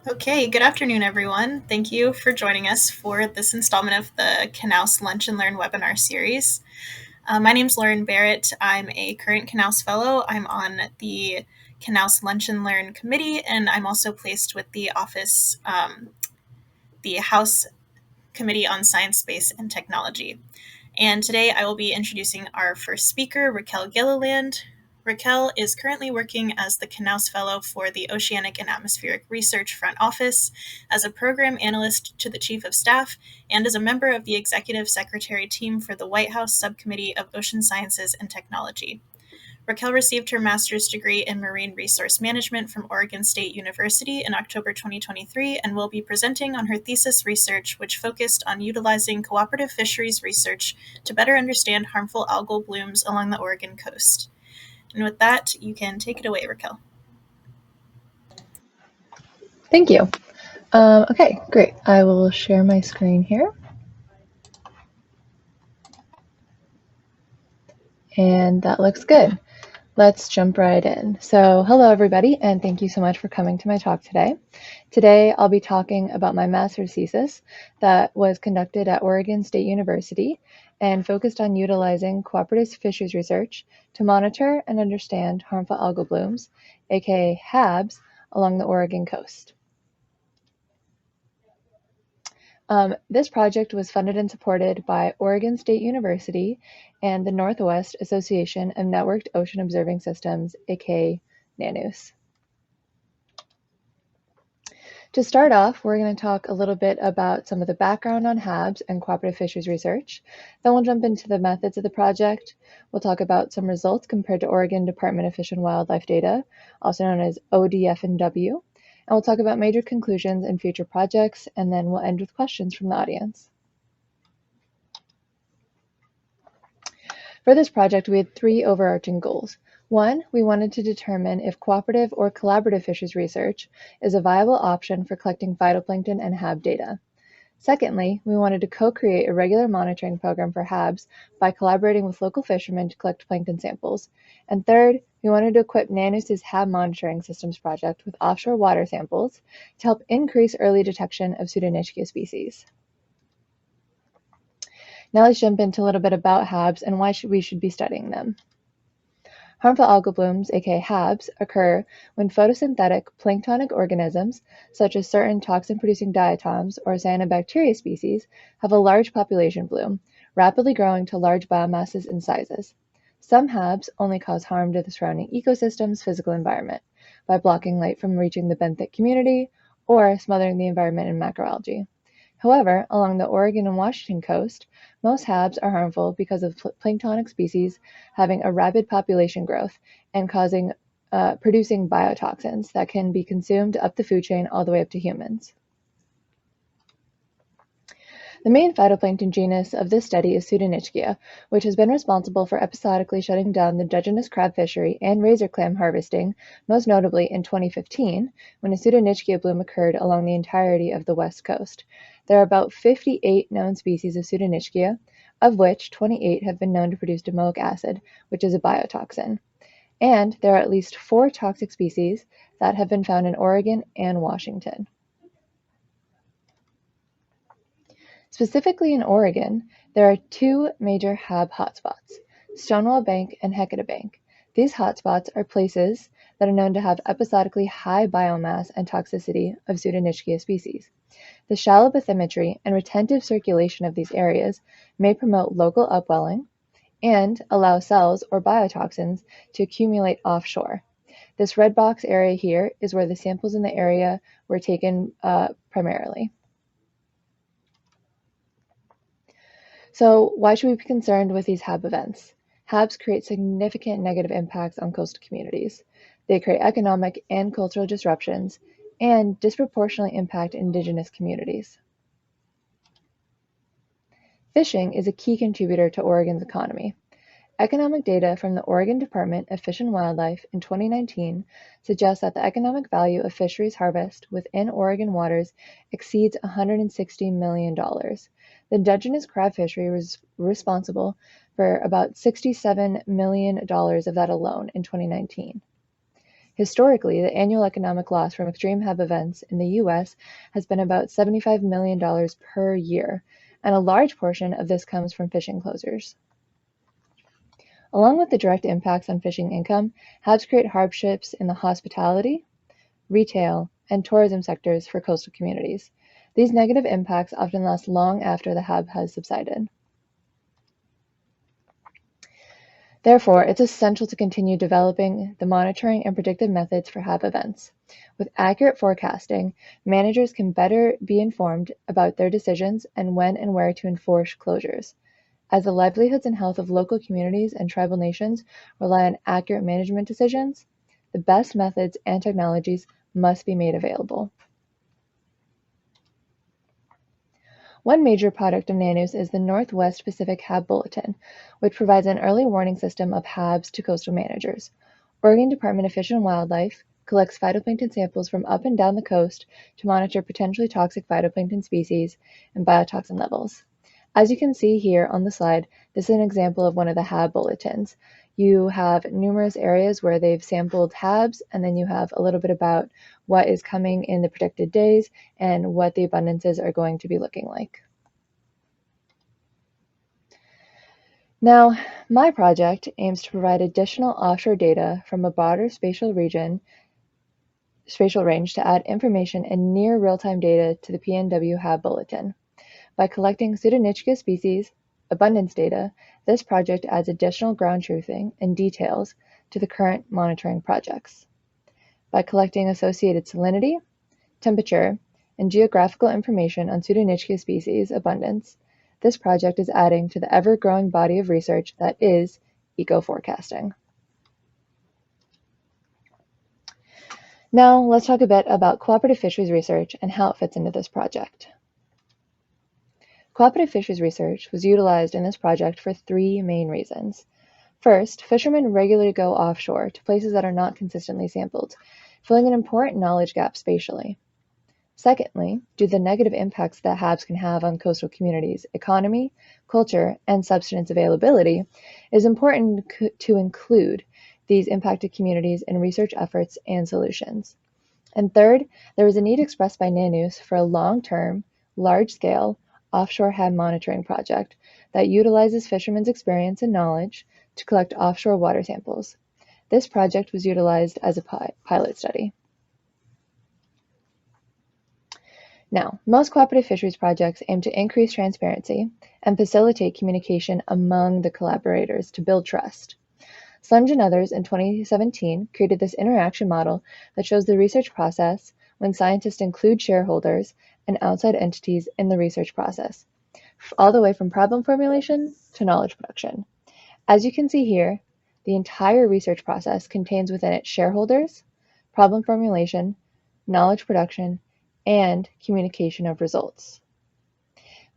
Okay, good afternoon, everyone. Thank you for joining us for this installment of the Knauss Lunch and Learn webinar series. My name is Lauren Barrett. I'm a current Knauss Fellow. I'm on the Knauss Lunch and Learn Committee, and I'm also placed with the office, the House Committee on Science, Space, and Technology. And today I will be introducing our first speaker, Raquel Gilliland. Raquel is currently working as the Knauss Fellow for the Oceanic and Atmospheric Research Front Office, as a program analyst to the Chief of Staff, and as a member of the Executive Secretary team for the White House Subcommittee of Ocean Sciences and Technology. Raquel received her master's degree in marine resource management from Oregon State University in October 2023 and will be presenting on her thesis research, which focused on utilizing cooperative fisheries research to better understand harmful algal blooms along the Oregon coast. And with that, you can take it away, Raquel. Thank you. Okay, great. I will share my screen here. And that looks good. Let's jump right in. So hello, everybody, and thank you so much for coming to my talk today. Today, I'll be talking about my master's thesis that was conducted at Oregon State University and focused on utilizing cooperative fisheries research to monitor and understand harmful algal blooms, aka HABs, along the Oregon coast. This project was funded and supported by Oregon State University and the Northwest Association of Networked Ocean Observing Systems, aka NANOOS. To start off, we're going to talk a little bit about some of the background on HABs and cooperative fisheries research. Then we'll jump into the methods of the project. We'll talk about some results compared to Oregon Department of Fish and Wildlife data, also known as ODF&W. And we'll talk about major conclusions and future projects, and then we'll end with questions from the audience. For this project, we had three overarching goals. One, we wanted to determine if cooperative or collaborative fisheries research is a viable option for collecting phytoplankton and HAB data. Secondly, we wanted to co-create a regular monitoring program for HABs by collaborating with local fishermen to collect plankton samples. And third, we wanted to equip NANOOS's HAB monitoring systems project with offshore water samples to help increase early detection of Pseudo-nitzschia species. Now let's jump into a little bit about HABs and why we should be studying them. Harmful algal blooms, aka HABs, occur when photosynthetic planktonic organisms, such as certain toxin-producing diatoms or cyanobacteria species, have a large population bloom, rapidly growing to large biomasses and sizes. Some HABs only cause harm to the surrounding ecosystem's physical environment by blocking light from reaching the benthic community or smothering the environment in macroalgae. However, along the Oregon and Washington coast, most HABs are harmful because of planktonic species having a rapid population growth and producing biotoxins that can be consumed up the food chain all the way up to humans. The main phytoplankton genus of this study is Pseudo-nitzschia, which has been responsible for episodically shutting down the Dungeness crab fishery and razor clam harvesting, most notably in 2015, when a Pseudo-nitzschia bloom occurred along the entirety of the west coast. There are about 58 known species of Pseudo-nitzschia, of which 28 have been known to produce domoic acid, which is a biotoxin. And there are at least 4 toxic species that have been found in Oregon and Washington. Specifically in Oregon, there are 2 major HAB hotspots, Stonewall Bank and Hecata Bank. These hotspots are places that are known to have episodically high biomass and toxicity of Pseudo-nitzschia species. The shallow bathymetry and retentive circulation of these areas may promote local upwelling and allow cells or biotoxins to accumulate offshore. This red box area here is where the samples in the area were taken primarily. So why should we be concerned with these HAB events? HABs create significant negative impacts on coastal communities. They create economic and cultural disruptions and disproportionately impact indigenous communities. Fishing is a key contributor to Oregon's economy. Economic data from the Oregon Department of Fish and Wildlife in 2019 suggests that the economic value of fisheries harvest within Oregon waters exceeds $160 million. The Dungeness crab fishery was responsible for about $67 million of that alone in 2019. Historically, the annual economic loss from extreme HAB events in the U.S. has been about $75 million per year, and a large portion of this comes from fishing closures. Along with the direct impacts on fishing income, HABs create hardships in the hospitality, retail, and tourism sectors for coastal communities. These negative impacts often last long after the HAB has subsided. Therefore, it's essential to continue developing the monitoring and predictive methods for HAB events. With accurate forecasting, managers can better be informed about their decisions and when and where to enforce closures. As the livelihoods and health of local communities and tribal nations rely on accurate management decisions, the best methods and technologies must be made available. One major product of NANUS is the Northwest Pacific HAB Bulletin, which provides an early warning system of HABs to coastal managers. Oregon Department of Fish and Wildlife collects phytoplankton samples from up and down the coast to monitor potentially toxic phytoplankton species and biotoxin levels. As you can see here on the slide, this is an example of one of the HAB bulletins. You have numerous areas where they've sampled HABs, and then you have a little bit about what is coming in the predicted days and what the abundances are going to be looking like. Now, my project aims to provide additional offshore data from a broader spatial range to add information and near real-time data to the PNW HAB bulletin. By collecting Pseudo-nitzschia species abundance data, this project adds additional ground truthing and details to the current monitoring projects. By collecting associated salinity, temperature, and geographical information on Pseudo-nitzschia species abundance, this project is adding to the ever-growing body of research that is eco-forecasting. Now, let's talk a bit about cooperative fisheries research and how it fits into this project. Cooperative fisheries research was utilized in this project for three main reasons. First, fishermen regularly go offshore to places that are not consistently sampled, filling an important knowledge gap spatially. Secondly, due to the negative impacts that HABs can have on coastal communities' economy, culture, and subsistence availability, it is important to include these impacted communities in research efforts and solutions. And third, there is a need expressed by NANUS for a long-term, large-scale, offshore HAB monitoring project that utilizes fishermen's experience and knowledge to collect offshore water samples. This project was utilized as a pilot study. Now, most cooperative fisheries projects aim to increase transparency and facilitate communication among the collaborators to build trust. Slunge and others in 2017 created this interaction model that shows the research process when scientists include shareholders and outside entities in the research process, all the way from problem formulation to knowledge production. As you can see here, the entire research process contains within it shareholders, problem formulation, knowledge production, and communication of results.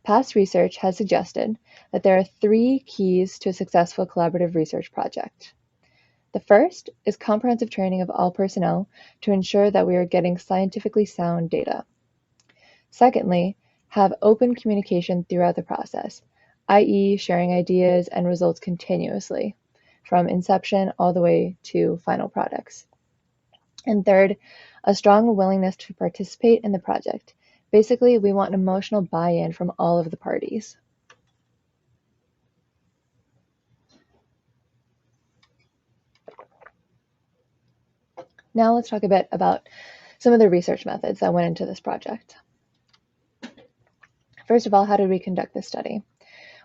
Past research has suggested that there are three keys to a successful collaborative research project. The first is comprehensive training of all personnel to ensure that we are getting scientifically sound data. Secondly, have open communication throughout the process, i.e. sharing ideas and results continuously, from inception all the way to final products. And third, a strong willingness to participate in the project. Basically, we want an emotional buy-in from all of the parties. Now let's talk a bit about some of the research methods that went into this project. First of all, how did we conduct this study?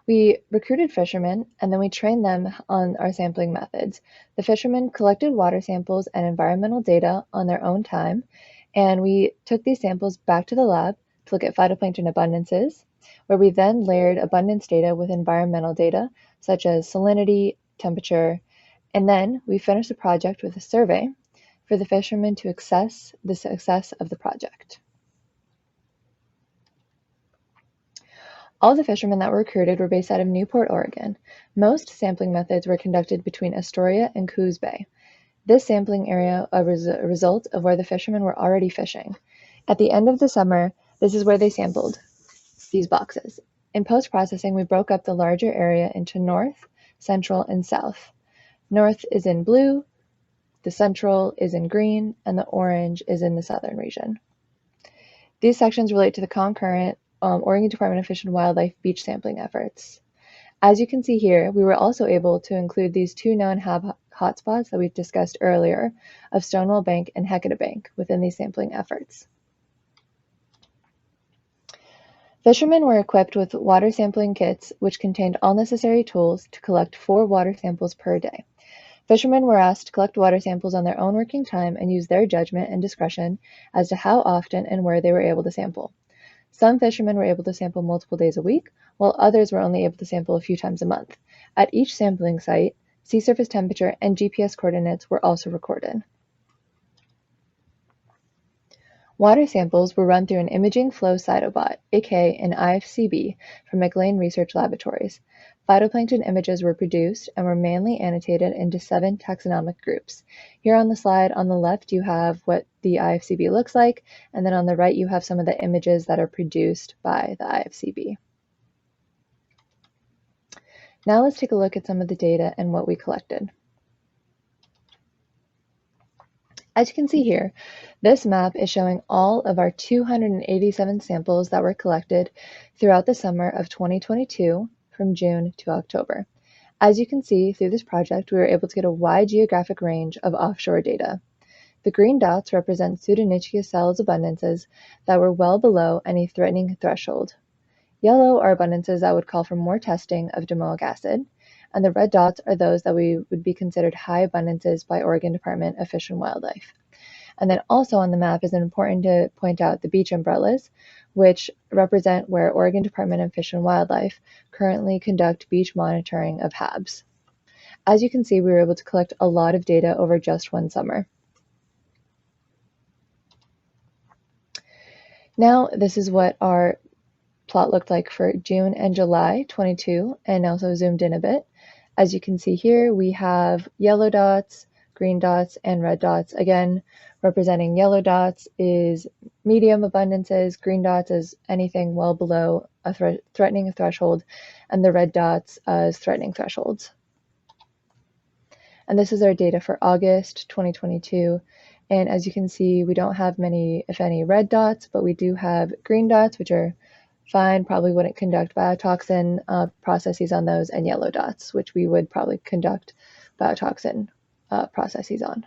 We recruited fishermen, and then we trained them on our sampling methods. The fishermen collected water samples and environmental data on their own time, and we took these samples back to the lab to look at phytoplankton abundances, where we then layered abundance data with environmental data, such as salinity, temperature, and then we finished the project with a survey for the fishermen to assess the success of the project. All the fishermen that were recruited were based out of Newport, Oregon. Most sampling methods were conducted between Astoria and Coos Bay. This sampling area was a result of where the fishermen were already fishing. At the end of the summer, this is where they sampled these boxes. In post-processing, we broke up the larger area into north, central, and south. North is in blue, The central is in green, and the orange is in the southern region. These sections relate to the concurrent Oregon Department of Fish and Wildlife beach sampling efforts. As you can see here, we were also able to include these two known HAB hotspots that we've discussed earlier of Stonewall Bank and Hecate Bank within these sampling efforts. Fishermen were equipped with water sampling kits which contained all necessary tools to collect 4 water samples per day. Fishermen were asked to collect water samples on their own working time and use their judgment and discretion as to how often and where they were able to sample. Some fishermen were able to sample multiple days a week, while others were only able to sample a few times a month. At each sampling site, sea surface temperature and GPS coordinates were also recorded. Water samples were run through an imaging flow cytobot, aka an IFCB, from McLean Research Laboratories. Phytoplankton images were produced and were manually annotated into 7 taxonomic groups. Here on the slide on the left you have what the IFCB looks like, and then on the right you have some of the images that are produced by the IFCB. Now let's take a look at some of the data and what we collected. As you can see here, this map is showing all of our 287 samples that were collected throughout the summer of 2022 from June to October. As you can see through this project, we were able to get a wide geographic range of offshore data. The green dots represent Pseudo-nitzschia cells abundances that were well below any threatening threshold. Yellow are abundances that would call for more testing of domoic acid, and the red dots are those that would be considered high abundances by Oregon Department of Fish and Wildlife. And then also on the map is important to point out the beach umbrellas, which represent where Oregon Department of Fish and Wildlife currently conduct beach monitoring of HABs. As you can see, we were able to collect a lot of data over just one summer. Now, this is what our plot looked like for June and July 22, and also zoomed in a bit. As you can see here, we have yellow dots, green dots, and red dots. Again, representing yellow dots is medium abundances, green dots is anything well below a threatening threshold, and the red dots as threatening thresholds. And this is our data for August 2022. And as you can see, we don't have many, if any, red dots, but we do have green dots, which are fine, probably wouldn't conduct biotoxin processes on those, and yellow dots, which we would probably conduct biotoxin processes on.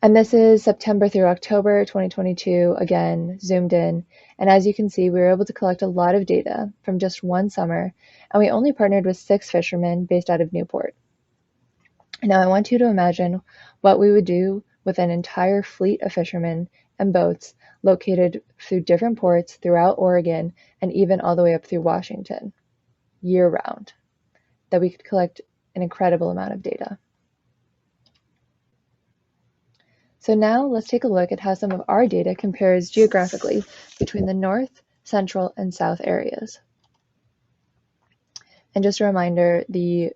And this is September through October 2022, again, zoomed in. And as you can see, we were able to collect a lot of data from just one summer, and we only partnered with 6 fishermen based out of Newport. Now I want you to imagine what we would do with an entire fleet of fishermen and boats located through different ports throughout Oregon and even all the way up through Washington, year-round, that we could collect an incredible amount of data. So now let's take a look at how some of our data compares geographically between the north, central, and south areas. And just a reminder, the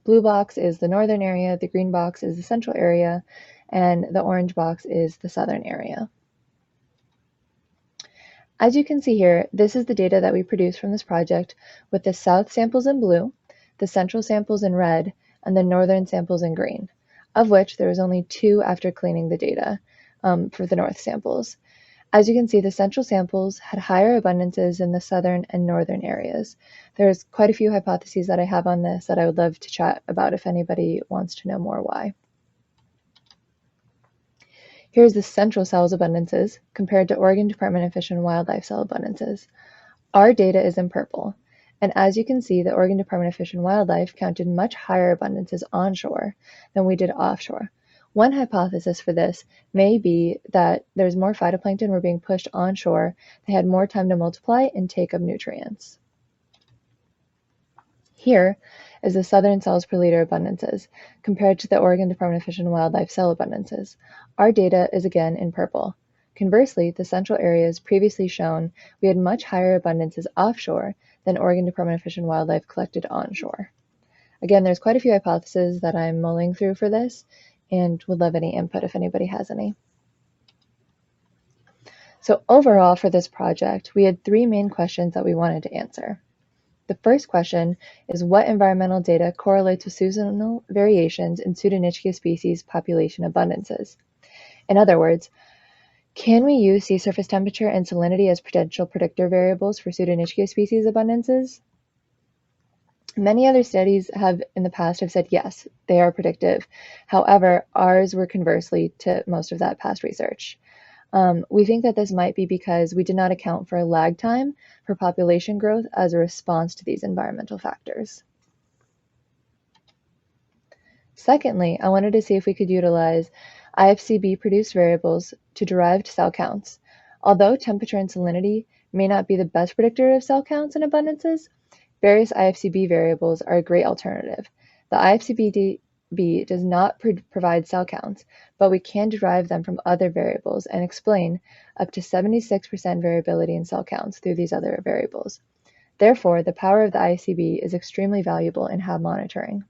blue box is the northern area, the green box is the central area, and the orange box is the southern area. As you can see here, this is the data that we produced from this project with the south samples in blue, the central samples in red, and the northern samples in green, of which there was only 2 after cleaning the data for the north samples. As you can see, the central samples had higher abundances in the southern and northern areas. There's quite a few hypotheses that I have on this that I would love to chat about if anybody wants to know more why. Here's the central cells abundances compared to Oregon Department of Fish and Wildlife cell abundances. Our data is in purple, and as you can see, the Oregon Department of Fish and Wildlife counted much higher abundances onshore than we did offshore. One hypothesis for this may be that there's more phytoplankton were being pushed onshore. They had more time to multiply and take up nutrients. Here is the southern cells per liter abundances compared to the Oregon Department of Fish and Wildlife cell abundances. Our data is again in purple. Conversely, the central areas previously shown, we had much higher abundances offshore than Oregon Department of Fish and Wildlife collected onshore. Again, there's quite a few hypotheses that I'm mulling through for this and would love any input if anybody has any. So overall for this project, we had 3 main questions that we wanted to answer. The first question is what environmental data correlates with seasonal variations in Pseudo-nitzschia species population abundances? In other words, can we use sea surface temperature and salinity as potential predictor variables for Pseudo-nitzschia species abundances? Many other studies have in the past have said yes, they are predictive. However, ours were conversely to most of that past research. We think that this might be because we did not account for a lag time for population growth as a response to these environmental factors. Secondly, I wanted to see if we could utilize IFCB-produced variables to derive cell counts. Although temperature and salinity may not be the best predictor of cell counts and abundances, various IFCB variables are a great alternative. The IFCB does not provide cell counts, but we can derive them from other variables and explain up to 76% variability in cell counts through these other variables. Therefore, the power of the IFCB is extremely valuable in HAB monitoring.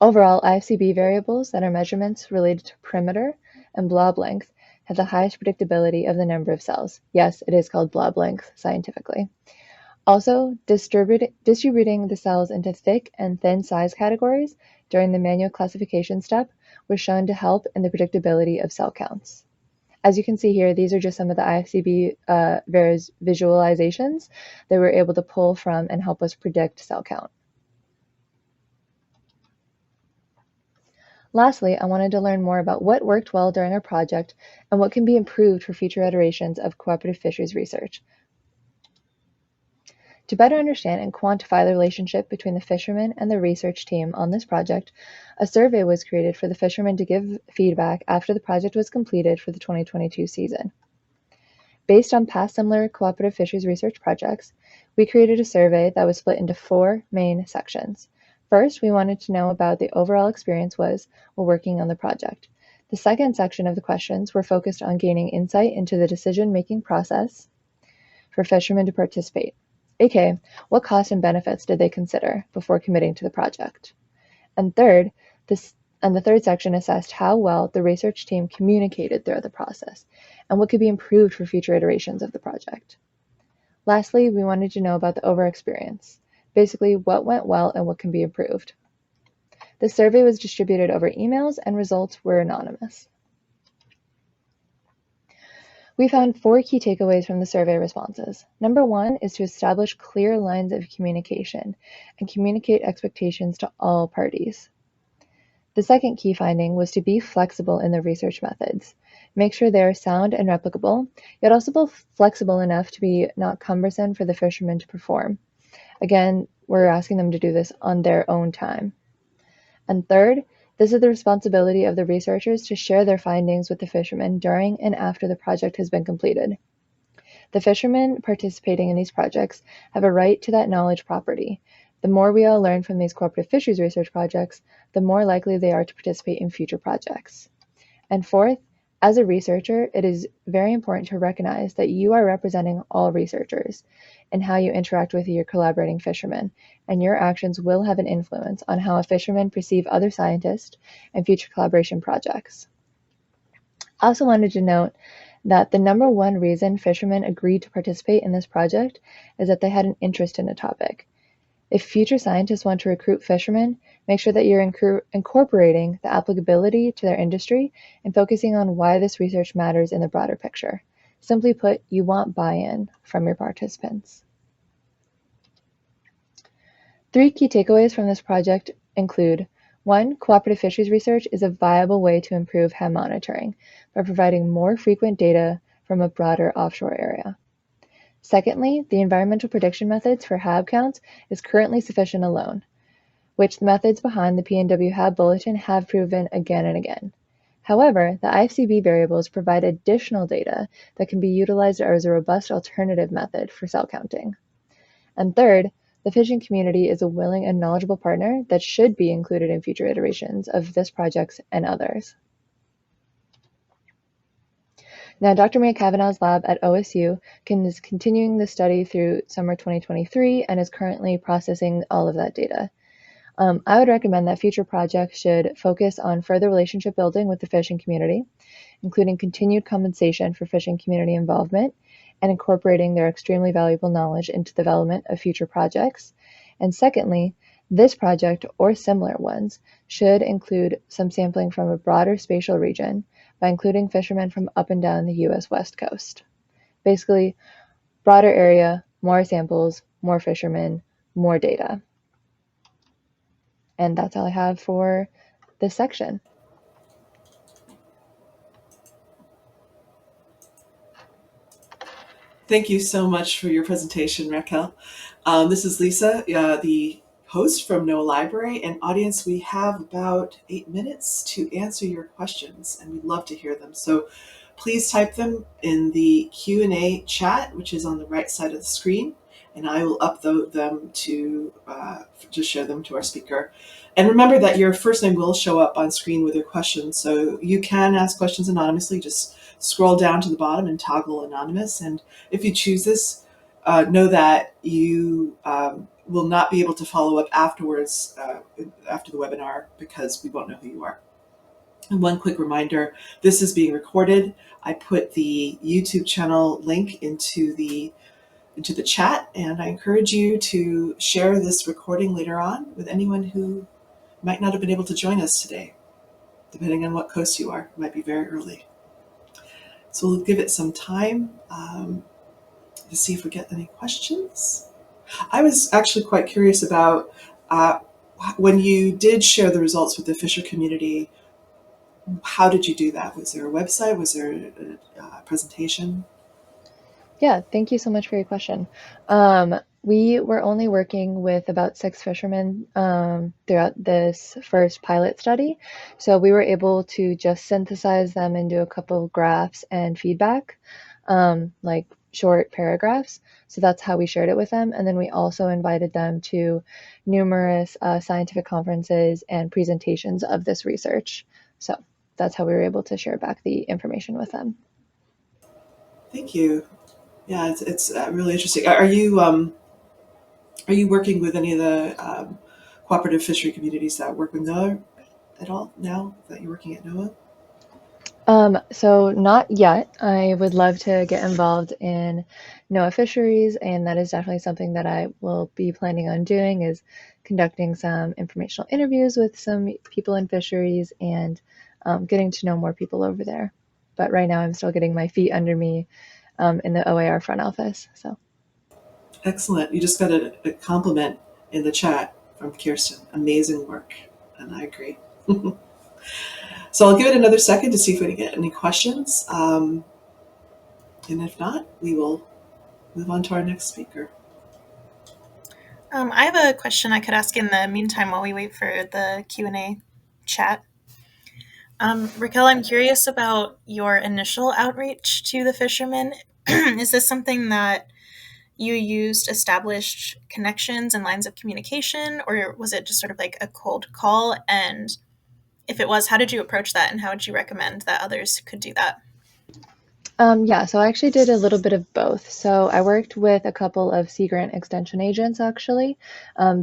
Overall, IFCB variables that are measurements related to perimeter and blob length have the highest predictability of the number of cells. Yes, it is called blob length scientifically. Also, distributing the cells into thick and thin size categories during the manual classification step was shown to help in the predictability of cell counts. As you can see here, these are just some of the IFCB visualizations that we're able to pull from and help us predict cell count. Lastly, I wanted to learn more about what worked well during our project and what can be improved for future iterations of cooperative fisheries research. To better understand and quantify the relationship between the fishermen and the research team on this project, a survey was created for the fishermen to give feedback after the project was completed for the 2022 season. Based on past similar cooperative fisheries research projects, we created a survey that was split into 4 main sections. First, we wanted to know about the overall experience was while working on the project. The second section of the questions were focused on gaining insight into the decision-making process for fishermen to participate, aka what costs and benefits did they consider before committing to the project. And the third section assessed how well the research team communicated throughout the process and what could be improved for future iterations of the project. Lastly, we wanted to know about the overall experience. Basically, what went well and what can be improved. The survey was distributed over emails and results were anonymous. We found 4 key takeaways from the survey responses. Number 1 is to establish clear lines of communication and communicate expectations to all parties. The second key finding was to be flexible in the research methods. Make sure they are sound and replicable, yet also both flexible enough to be not cumbersome for the fishermen to perform. Again, we're asking them to do this on their own time. And third, this is the responsibility of the researchers to share their findings with the fishermen during and after the project has been completed. The fishermen participating in these projects have a right to that knowledge property. The more we all learn from these cooperative fisheries research projects, the more likely they are to participate in future projects. And fourth, as a researcher, it is very important to recognize that you are representing all researchers in how you interact with your collaborating fishermen, and your actions will have an influence on how a fisherman perceive other scientists and future collaboration projects. I also wanted to note that the number 1 reason fishermen agreed to participate in this project is that they had an interest in a topic. If future scientists want to recruit fishermen, make sure that you're incorporating the applicability to their industry and focusing on why this research matters in the broader picture. Simply put, you want buy-in from your participants. 3 key takeaways from this project include 1. Cooperative fisheries research is a viable way to improve HAB monitoring by providing more frequent data from a broader offshore area. Secondly, the environmental prediction methods for HAB counts is currently sufficient alone, which the methods behind the PNW HAB Bulletin have proven again and again. However, the IFCB variables provide additional data that can be utilized as a robust alternative method for cell counting. And third, the fishing community is a willing and knowledgeable partner that should be included in future iterations of this project and others. Now, Dr. Maria Kavanaugh's lab at OSU is continuing the study through summer 2023 and is currently processing all of that data. I would recommend that future projects should focus on further relationship building with the fishing community, including continued compensation for fishing community involvement and incorporating their extremely valuable knowledge into the development of future projects. And secondly, this project or similar ones should include some sampling from a broader spatial region by including fishermen from up and down the US West Coast. Basically, broader area, more samples, more fishermen, more data. And that's all I have for this section. Thank you so much for your presentation, Raquel. This is Lisa, the host from NOAA Library. And audience, we have about 8 minutes to answer your questions, and we'd love to hear them. So please type them in the Q&A chat, which is on the right side of the screen, and I will upload them to just show them to our speaker. And remember that your first name will show up on screen with your questions, so you can ask questions anonymously. Just scroll down to the bottom and toggle anonymous. And if you choose this, know that you will not be able to follow up afterwards, after the webinar, because we won't know who you are. And one quick reminder, this is being recorded. I put the YouTube channel link into the chat, and I encourage you to share this recording later on with anyone who might not have been able to join us today. Depending on what coast you are, it might be very early. So we'll give it some time to see if we get any questions. I was actually quite curious about when you did share the results with the fisher community, how did you do that? Was there a website? Was there a presentation? Yeah, thank you so much for your question. We were only working with about 6 fishermen throughout this first pilot study. So we were able to just synthesize them into a couple of graphs and feedback, like short paragraphs. So that's how we shared it with them. And then we also invited them to numerous scientific conferences and presentations of this research. So that's how we were able to share back the information with them. Thank you. Yeah, it's really interesting. Are you working with any of the cooperative fishery communities that work with NOAA at all now that you're working at NOAA? So not yet. I would love to get involved in NOAA fisheries, and that is definitely something that I will be planning on doing, is conducting some informational interviews with some people in fisheries and getting to know more people over there. But right now I'm still getting my feet under me in the OAR front office. So Excellent. You just got a compliment in the chat from Kirsten. Amazing work. And I agree. So I'll give it another second to see if we can get any questions. And if not, we will move on to our next speaker. I have a question I could ask in the meantime while we wait for the Q&A chat. Raquel, I'm curious about your initial outreach to the fishermen. Is this something that you used established connections and lines of communication, or was it just sort of like a cold call? And if it was, how did you approach that, and how would you recommend that others could do that? yeah, so I actually did a little bit of both. So I worked with a couple of Sea Grant extension agents actually,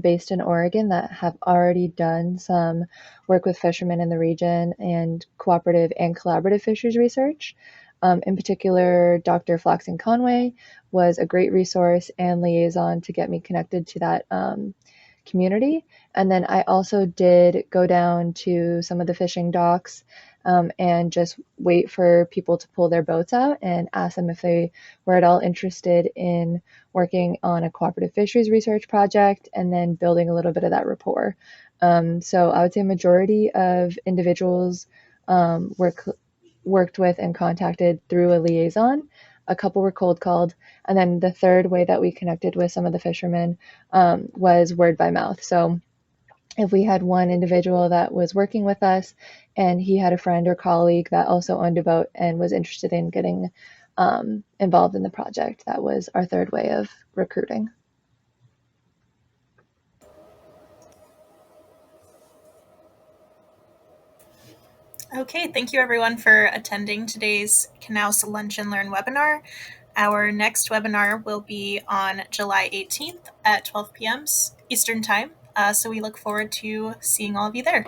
based in Oregon, that have already done some work with fishermen in the region and cooperative and collaborative fisheries research. In particular, Dr. Flaxen Conway was a great resource and liaison to get me connected to that community. And then I also did go down to some of the fishing docks and just wait for people to pull their boats out and ask them if they were at all interested in working on a cooperative fisheries research project and then building a little bit of that rapport. So I would say majority of individuals worked with and contacted through a liaison. A couple were cold called. And then the third way that we connected with some of the fishermen was word by mouth. So if we had one individual that was working with us and he had a friend or colleague that also owned a boat and was interested in getting involved in the project, that was our third way of recruiting. Okay, thank you everyone for attending today's Knauss Lunch and Learn webinar. Our next webinar will be on July 18th at 12 p.m. Eastern Time. So we look forward to seeing all of you there.